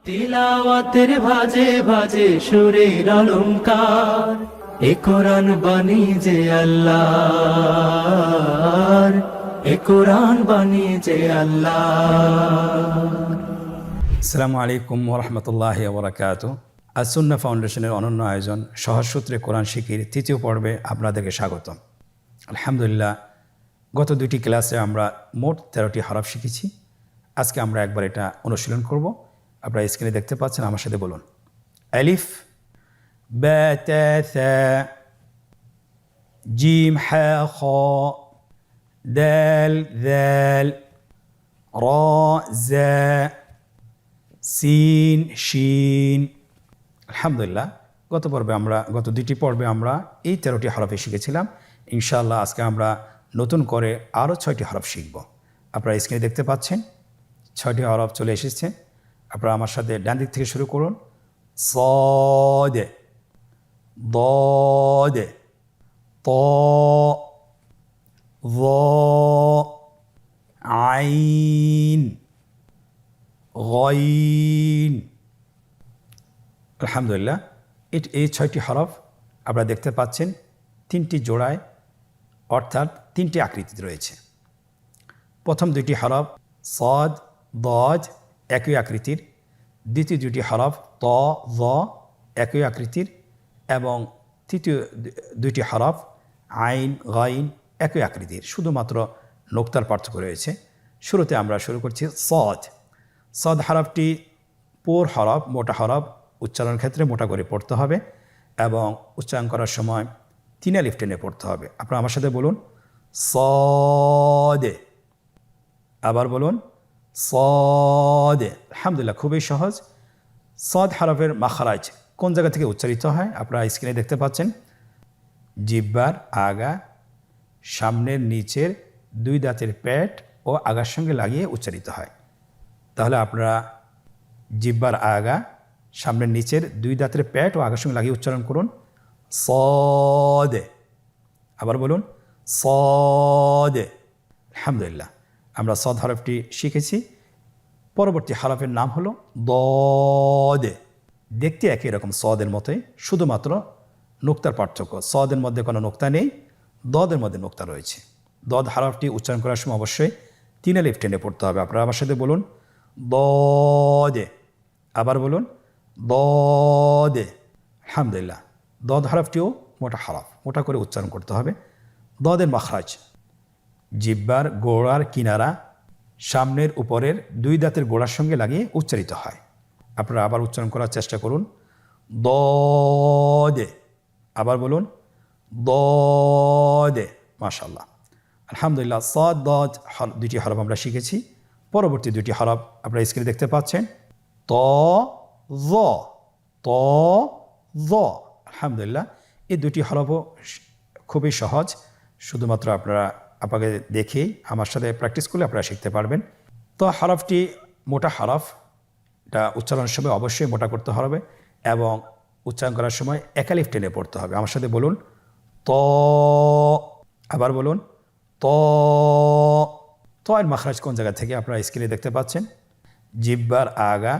তিলাওয়াতের ভাজে ভাজে সুরের অলংকার, এ কোরআন বাণী যে আল্লাহর, এ কোরআন বাণী যে আল্লাহর। আসসালামু আলাইকুম ওরহমতুল্লাহি ওবরাকাতুহু। আস-সুন্নাহ ফাউন্ডেশনের অনন্য আয়োজন সহজ সূত্রে কোরআন শিখির তৃতীয় পর্বে আপনাদেরকে স্বাগতম। আলহামদুলিল্লাহ, গত দুটি ক্লাসে আমরা মোট 13টি হরফ শিখেছি। আজকে আমরা একবার এটা অনুশীলন করব। আপনারা স্ক্রিনে দেখতে পাচ্ছেন, আমার সাথে বলুন। আলিফ, বা, তা, সা, জিম, হা, খ, দাল, যাল, রা, জা, সিন, শিন। আলহামদুলিল্লাহ, গত দুটি পর্বে আমরা এই 13টি হরফে শিখেছিলাম। ইনশাআল্লাহ আজকে আমরা নতুন করে আরও 6টি হরফ শিখব। আপনারা স্ক্রিনে দেখতে পাচ্ছেন 6টি হরফ চলে এসেছে। আপনারা আমার সাথে ডান দিক থেকে শুরু করুন। صاد ضاد طاء ظاء عين গয়িন। আলহামদুলিল্লাহ, এই 6টি হরফ আপনারা দেখতে পাচ্ছেন 3টি জোড়ায়, অর্থাৎ 3টি আকৃতিতে রয়েছে। প্রথম দুটি হরফ সদ, দজ একই আকৃতির, দ্বিতীয় দুটি হরফ ত, জ একই আকৃতির, এবং তৃতীয় দুটি হরফ আইন, গাইন একই আকৃতির, শুধুমাত্র নোক্তার পার্থক্য রয়েছে। শুরুতে আমরা শুরু করছি সদ। সদ হরফটি পুর হরফ, মোটা হরফ, উচ্চারণের ক্ষেত্রে মোটা করে পড়তে হবে এবং উচ্চারণ করার সময় 3 আলিফ টেনে পড়তে হবে। আপনারা আমার সাথে বলুন সদে। আবার বলুন সদে। আলহামদুলিল্লাহ, খুবই সহজ। সদ হরফের মাখরাজ কোন জায়গা থেকে উচ্চারিত হয় আপনারা স্ক্রিনে দেখতে পাচ্ছেন। জিহ্বার আগা, সামনের নিচের 2 দাঁতের পেট ও আগার সঙ্গে লাগিয়ে উচ্চারিত হয়। তাহলে আপনারা জিহ্বার আগা, সামনের নিচের 2 দাঁতের পেট ও আগার সঙ্গে লাগিয়ে উচ্চারণ করুন সদে। আবার বলুন সদে। আলহামদুলিল্লাহ, আমরা সদ হরফটি শিখেছি। পরবর্তী হরফের নাম হলো দদে। দেখতে একই রকম সদের মতোই, শুধুমাত্র নোক্তার পার্থক্য। সদের মধ্যে কোনো নোক্তা নেই, দদের মধ্যে নোক্তা রয়েছে। দদ হরফটি উচ্চারণ করার সময় অবশ্যই 3 আলিফ টেনে পড়তে হবে। আপনারা আমার সাথে বলুন দদে। আবার বলুন দদে। আলহামদুলিল্লাহ, দদ হরফটিও মোটা হরফ, মোটা করে উচ্চারণ করতে হবে। দদের মাখরাজ জিহ্বার গোড়ার কিনারা সামনের উপরের 2 দাঁতের গোড়ার সঙ্গে লাগিয়ে উচ্চারিত হয়। আপনারা আবার উচ্চারণ করার চেষ্টা করুন দদে। আবার বলুন দদে। মাশাআল্লাহ, আলহামদুলিল্লাহ, সদ দদ দুটি হরফ আমরা শিখেছি। পরবর্তী দুটি হরফ আপনারা স্ক্রিনে দেখতে পাচ্ছেন। ত, জ, ত, জ। আলহামদুলিল্লাহ, এই দুটি হরফও খুবই সহজ। শুধুমাত্র আপনারা আপনাকে দেখেই আমার সাথে প্র্যাকটিস করলে আপনারা শিখতে পারবেন। তো হরফটি মোটা হরফ, এটা উচ্চারণের সময় অবশ্যই মোটা করতে হবে এবং উচ্চারণ করার সময় 1 আলিফ টেনে পড়তে হবে। আমার সাথে বলুন ত। আবার বলুন ত। ত এর মাখরাজ কোন জায়গা থেকে আপনারা স্ক্রিনে দেখতে পাচ্ছেন। জিহ্বার আগা,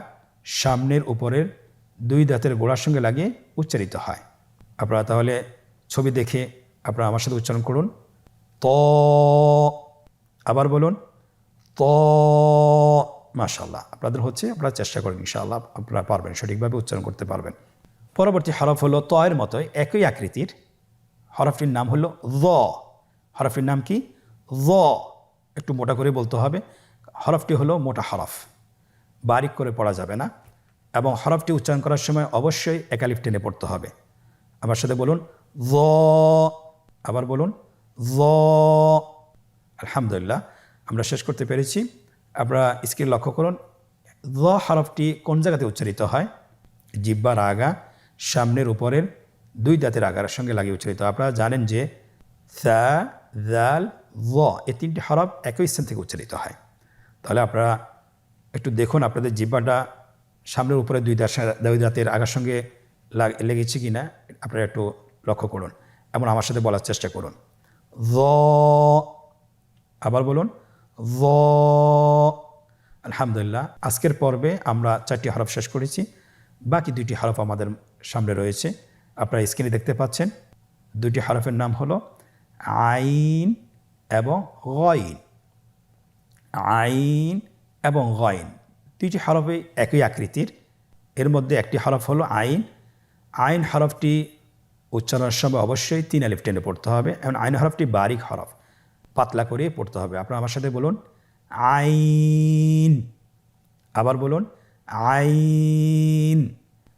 সামনের উপরের 2 দাঁতের গোড়ার সঙ্গে লাগিয়ে উচ্চারিত হয়। আপনারা তাহলে ছবি দেখে আপনারা আমার সাথে উচ্চারণ করুন ত। আবার বলুন ত। মাশাআল্লাহ, আপনাদের হচ্ছে, আপনারা চেষ্টা করেন, ইনশাআল্লাহ আপনারা পারবেন, সঠিকভাবে উচ্চারণ করতে পারবেন। পরবর্তী হরফ হলো ত এর মতোই একই আকৃতির। হরফটির নাম হলো য। হরফটির নাম কি? য। একটু মোটা করে বলতে হবে। হরফটি হলো মোটা হরফ, বারিক করে পড়া যাবে না এবং হরফটি উচ্চারণ করার সময় অবশ্যই 1 আলিফ টেনে পড়তে হবে। আমার সাথে বলুন য। আবার বলুন য। আলহামদুলিল্লাহ, আমরা শেষ করতে পেরেছি। আপনারা স্ক্রিন লক্ষ্য করুন, য হরফটি কোন জায়গাতে উচ্চারিত হয়। জিহ্বার আগা, সামনের উপরের 2 দাঁতের আগার সঙ্গে লাগিয়ে উচ্চারিত। আপনারা জানেন যে সা, জাল, য এই 3টি হরফ একই স্থান থেকে উচ্চারিত হয়। তাহলে আপনারা একটু দেখুন আপনাদের জিহ্বাটা সামনের উপরে 2 দাঁতের আগার সঙ্গে লেগেছে কি না, আপনারা একটু লক্ষ্য করুন এবং আমার সাথে বলার চেষ্টা করুন য। আবার বলুন য। আলহামদুলিল্লাহ, আজকের পর্বে আমরা 4টি হরফ শেষ করেছি। বাকি 2টি হরফ আমাদের সামনে রয়েছে। আপনারা স্ক্রিনে দেখতে পাচ্ছেন 2টি হরফের নাম হলো আইন এবং গইন। আইন এবং গইন 2টি হরফে একই আকৃতির। এর মধ্যে একটি হরফ হলো আইন। আইন হরফটি উচ্চারণের সময় অবশ্যই 3 আলিফ টেনে পড়তে হবে এবং আইন হরফটি বারিক হরফ, পাতলা করে পড়তে হবে। আপনারা আমার সাথে বলুন আইন। আবার বলুন আইন।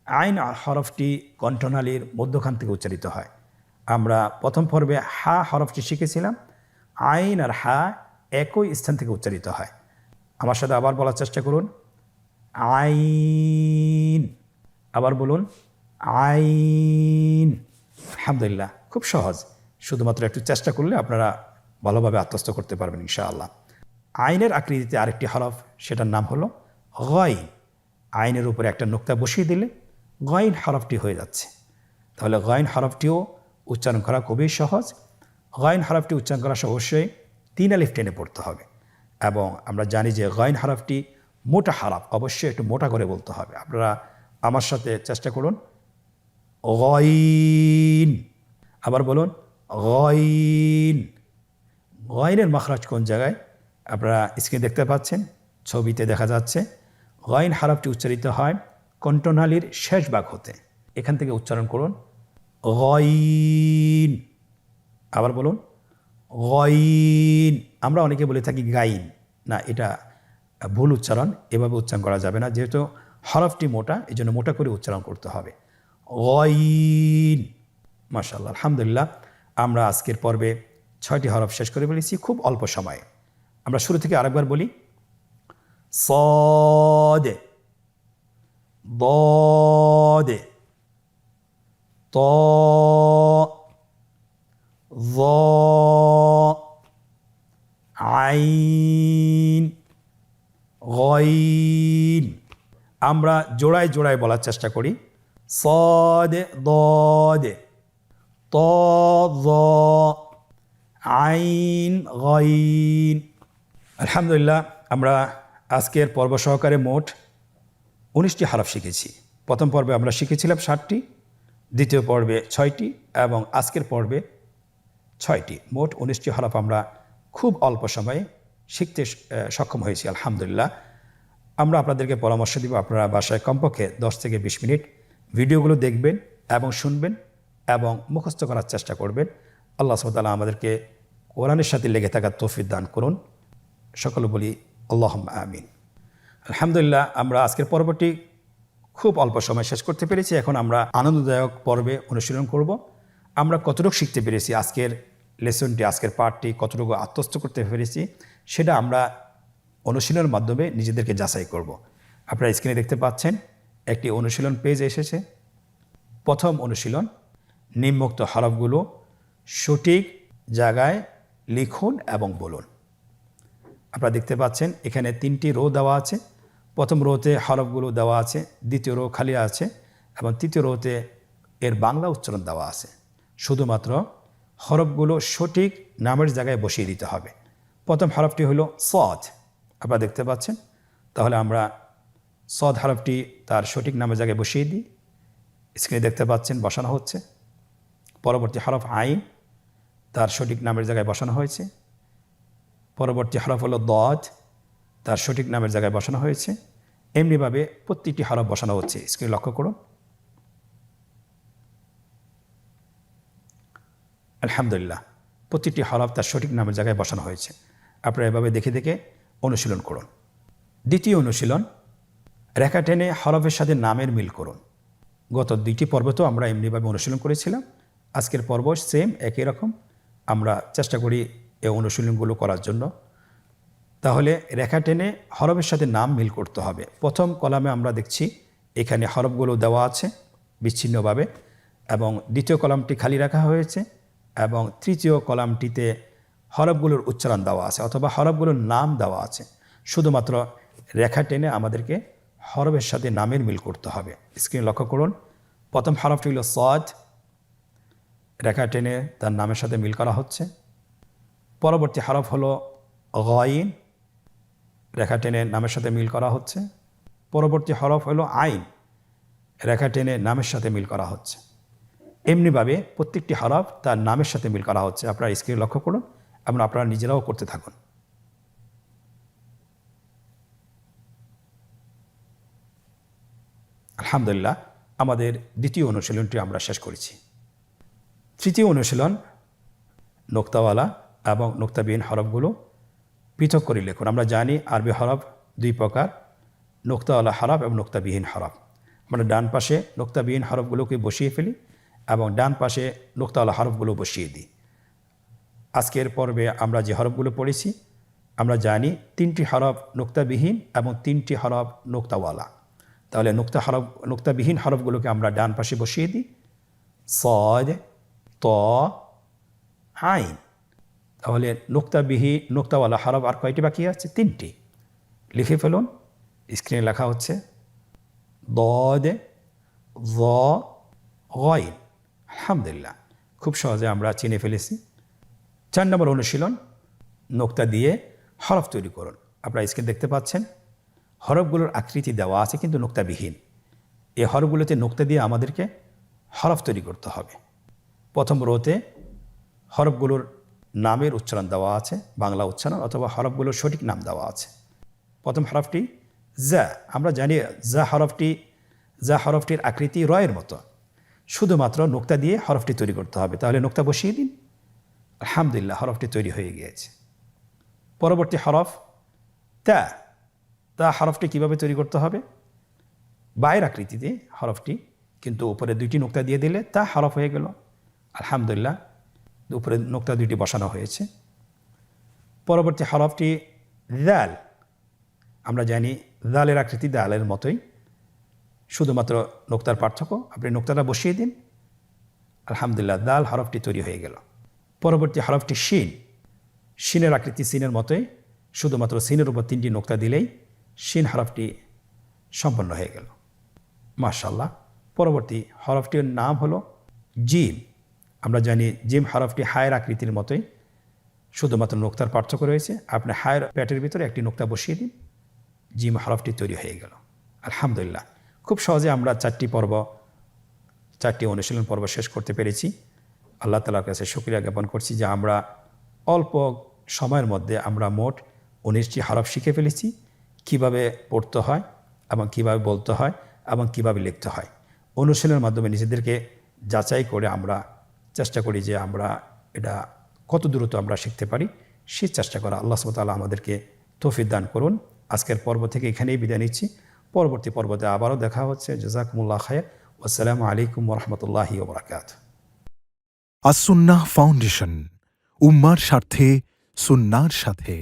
আইন হরফটি কণ্ঠনালীর মধ্যখান থেকে উচ্চারিত হয়। আমরা প্রথম পর্বে হা হরফটি শিখেছিলাম। আইন আর হা একই স্থান থেকে উচ্চারিত হয়। আমার সাথে আবার বলার চেষ্টা করুন আইন। আবার বলুন আইন। আলহামদুলিল্লাহ, খুব সহজ। শুধুমাত্র একটু চেষ্টা করলে আপনারা ভালোভাবে আত্মস্থ করতে পারবেন ইনশাআল্লাহ। আইনের আকৃতিতে আরেকটি হরফ, সেটার নাম হলো গইন। আইনের উপরে একটা নোক্তা বসিয়ে দিলে গইন হরফটি হয়ে যাচ্ছে। তাহলে গইন হরফটিও উচ্চারণ করা খুবই সহজ। গইন হরফটি উচ্চারণ করা অবশ্যই 3 আলিফ টেনে পড়তে হবে এবং আমরা জানি যে গইন হরফটি মোটা হরফ, অবশ্যই একটু মোটা করে বলতে হবে। আপনারা আমার সাথে চেষ্টা করুন গইন। আবার বলুন গইন। গইনের মাখরাজ কোন জায়গায় আপনারা স্ক্রিনে দেখতে পাচ্ছেন, ছবিতে দেখা যাচ্ছে। গইন হরফটি উচ্চারিত হয় কণ্ঠনালীর শেষ ভাগ হতে। এখান থেকে উচ্চারণ করুন গইন। আবার বলুন গইন। আমরা অনেকে বলে থাকি গাইন, না, এটা ভুল উচ্চারণ। এভাবে উচ্চারণ করা যাবে না, যেহেতু হরফটি মোটা, এই জন্য মোটা করে উচ্চারণ করতে হবে গইন। মাশাআল্লাহ, আলহামদুলিল্লাহ, আমরা আজকের পর্বে 6টি হরফ শেষ করে ফেলেছি খুব অল্প সময়ে। আমরা শুরু থেকে আরেকবার বলি صاد ضاد طاء ظاء আইন গইন। আমরা জোড়ায় জোড়ায় বলার চেষ্টা করি صاد ضاد طاء ظاء আইন গইন। আলহামদুলিল্লাহ, আমরা আজকের পর্ব সহকারে মোট 19টি হরফ শিখেছি। প্রথম পর্বে আমরা শিখেছিলাম 7টি, দ্বিতীয় পর্বে 6টি এবং আজকের পর্বে 6টি। মোট 19টি হরফ আমরা খুব অল্প সময়ে শিখতে সক্ষম হয়েছি আলহামদুলিল্লাহ। আমরা আপনাদেরকে পরামর্শ দিব, আপনারা বাসায় কমপক্ষে 10 থেকে 20 মিনিট ভিডিওগুলো দেখবেন এবং শুনবেন এবং মুখস্থ করার চেষ্টা করবেন। আল্লাহ সুবহানাহু ওয়া তাআলা আমাদেরকে কোরআনের সাথে লেগে থাকার তৌফিক দান করুন। সকলে বলি আল্লাহুম্মা আমিন। আলহামদুলিল্লাহ, আমরা আজকের পর্বটি খুব অল্প সময় শেষ করতে পেরেছি। এখন আমরা আনন্দদায়ক পর্বে অনুশীলন করব। আমরা কতটুকু শিখতে পেরেছি, আজকের লেসনটি, আজকের পাঠটি কতটুকু আত্মস্থ করতে পেরেছি, সেটা আমরা অনুশীলনের মাধ্যমে নিজেদেরকে যাচাই করব। আপনারা স্ক্রিনে দেখতে পাচ্ছেন একটি অনুশীলন পেজ এসেছে। প্রথম অনুশীলন, নিম্নোক্ত হরফগুলো সঠিক জায়গায় লিখুন এবং বলুন। আপনারা দেখতে পাচ্ছেন এখানে 3টি রো দেওয়া আছে। প্রথম রোতে হরফগুলো দেওয়া আছে, দ্বিতীয় রো খালি আছে এবং তৃতীয় রোতে এর বাংলা উচ্চারণ দেওয়া আছে। শুধুমাত্র হরফগুলো সঠিক নামের জায়গায় বসিয়ে দিতে হবে। প্রথম হরফটি হলো সদ, আপনারা দেখতে পাচ্ছেন। তাহলে আমরা সদ হরফটি তার সঠিক নামের জায়গায় বসিয়ে দিই। স্ক্রিনে দেখতে পাচ্ছেন বসানো হচ্ছে। পরবর্তী হরফ আইন, তার সঠিক নামের জায়গায় বসানো হয়েছে। পরবর্তী হরফ হলো দদ, তার সঠিক নামের জায়গায় বসানো হয়েছে। এমনিভাবে প্রত্যেকটি হরফ বসানো হচ্ছে। স্ক্রিনে লক্ষ্য করুন। আলহামদুলিল্লাহ, প্রত্যেকটি হরফ তার সঠিক নামের জায়গায় বসানো হয়েছে। আপনারা এভাবে দেখে দেখে অনুশীলন করুন। দ্বিতীয় অনুশীলন, রেখা টেনে হরফের সাথে নামের মিল করুন। গত 2টি পর্ব তো আমরা এমনিভাবে অনুশীলন করেছিলাম। আজকের পর্ব সেম একই রকম। আমরা চেষ্টা করি এই অনুশীলনগুলো করার জন্য। তাহলে রেখা টেনে হরফের সাথে নাম মিল করতে হবে। প্রথম কলামে আমরা দেখছি এখানে হরফগুলো দেওয়া আছে বিচ্ছিন্নভাবে এবং দ্বিতীয় কলামটি খালি রাখা হয়েছে এবং তৃতীয় কলামটিতে হরফগুলোর উচ্চারণ দেওয়া আছে অথবা হরফগুলোর নাম দেওয়া আছে। শুধুমাত্র রেখা টেনে আমাদেরকে হরফের সাথে নামের মিল করতে হবে। স্ক্রিনে লক্ষ্য করুন। প্রথম হরফটি হলো সদ, রেখা টেনে তার নামের সাথে মিল করা হচ্ছে। পরবর্তী হরফ হলো গইন, রেখা টেনে নামের সাথে মিল করা হচ্ছে। পরবর্তী হরফ হলো আইন, রেখা টেনে নামের সাথে মিল করা হচ্ছে। এমনিভাবে প্রত্যেকটি হরফ তার নামের সাথে মিল করা হচ্ছে। আপনারা স্ক্রিনে লক্ষ্য করুন এবং আপনারা নিজেরাও করতে থাকুন। আলহামদুলিল্লাহ, আমাদের দ্বিতীয় অনুশীলনটি আমরা শেষ করেছি। তৃতীয় অনুশীলন, নোক্তাওয়ালা এবং নোক্তাবিহীন হরফগুলো পৃথক করে লিখুন। আমরা জানি আরবি হরফ দুই প্রকার, নোক্তাওয়ালা হরফ এবং নোক্তাবিহীন হরফ। আমরা ডান পাশে নোক্তাবিহীন হরফগুলোকে বসিয়ে ফেলি এবং ডান পাশে নোক্তাওয়ালা হরফগুলো বসিয়ে দিই। আজকের পর্বে আমরা যে হরফগুলো পড়েছি, আমরা জানি 3টি হরফ নোক্তাবিহীন এবং 3টি হরফ নোক্তাওয়ালা। তাহলে নোক্তাবিহীন হরফগুলোকে আমরা ডান পাশে বসিয়ে দিই। সদ, ত, আইন। তাহলে নোক্তাওয়ালা হরফ আর কয়টি বাকি আছে? 3টি। লিখে ফেলুন, স্ক্রিনে লেখা হচ্ছে দদ, য, গইন। আলহামদুলিল্লাহ, খুব সহজে আমরা চিনে ফেলেছি। 4 নম্বর অনুশীলন, নোক্তা দিয়ে হরফ তৈরি করুন। আপনারা স্ক্রিনে দেখতে পাচ্ছেন হরফগুলোর আকৃতি দেওয়া আছে কিন্তু নোক্তাবিহীন। এই হরফগুলোতে নোক্তা দিয়ে আমাদেরকে হরফ তৈরি করতে হবে। প্রথম রোতে হরফগুলোর নামের উচ্চারণ দেওয়া আছে, বাংলা উচ্চারণ অথবা হরফগুলোর সঠিক নাম দেওয়া আছে। প্রথম হরফটি যা। আমরা জানি যা হরফটির আকৃতি রয়ের মতো, শুধুমাত্র নোক্তা দিয়ে হরফটি তৈরি করতে হবে। তাহলে নোক্তা বসিয়ে দিন। আলহামদুলিল্লাহ, হরফটি তৈরি হয়ে গিয়েছে। পরবর্তী হরফ তা। হরফটি কিভাবে তৈরি করতে হবে? বায়ের আকৃতিতে হরফটি, কিন্তু উপরে 2টি নোক্তা দিয়ে দিলে তা হরফ হয়ে গেল। আলহামদুলিল্লাহ, উপরে নোক্তা 2টি বসানো হয়েছে। পরবর্তী হরফটি দাল। আমরা জানি দালের আকৃতি দালের মতোই, শুধুমাত্র নোক্তার পার্থক্য। আপনি নোক্তাটা বসিয়ে দিন। আলহামদুলিল্লাহ, দাল হরফটি তৈরি হয়ে গেল। পরবর্তী হরফটি শিন। শিনের আকৃতি সিনের মতোই, শুধুমাত্র সিনের উপর 3টি নোক্তা দিলেই শিন হরফটি সম্পন্ন হয়ে গেল। মাশাআল্লাহ। পরবর্তী হরফটির নাম হলো জিম। আমরা জানি জিম হরফটি হায়ের আকৃতির মতোই, শুধুমাত্র নোক্তার পার্থক্য রয়েছে। আপনি হায়ের প্যাটের ভিতরে একটি নোক্তা বসিয়ে দিন, জিম হরফটি তৈরি হয়ে গেল। আলহামদুলিল্লাহ, খুব সহজে আমরা 4টি অনুশীলন পর্ব শেষ করতে পেরেছি। আল্লাহ তাআলার কাছে শুকরিয়া জ্ঞাপন করছি যে আমরা অল্প সময়ের মধ্যে আমরা মোট 19টি হরফ শিখে ফেলেছি। কিভাবে পড়তে হয় এবং কিভাবে বলতে হয় এবং কিভাবে লিখতে হয়, অনুশীলনের মাধ্যমে নিজেদেরকে যাচাই করে আমরা চেষ্টা করি যে আমরা এটা কত দ্রুত আমরা শিখতে পারি, সেই চেষ্টা করা। আল্লাহ সুবহানাহু ওয়া তাআলা আমাদেরকে তৌফিক দান করুন। আজকের পর্ব থেকে এখানেই বিদায় নিচ্ছি। পরবর্তী পর্বতে আবারও দেখা হচ্ছে। জাযাকুমুল্লাহ খায়র। আসসালামু আলাইকুম ওয়া রাহমাতুল্লাহি ওয়া বারাকাতুহু। আস-সুন্নাহ ফাউন্ডেশন, উম্মার স্বার্থে সুন্নাহর সাথে।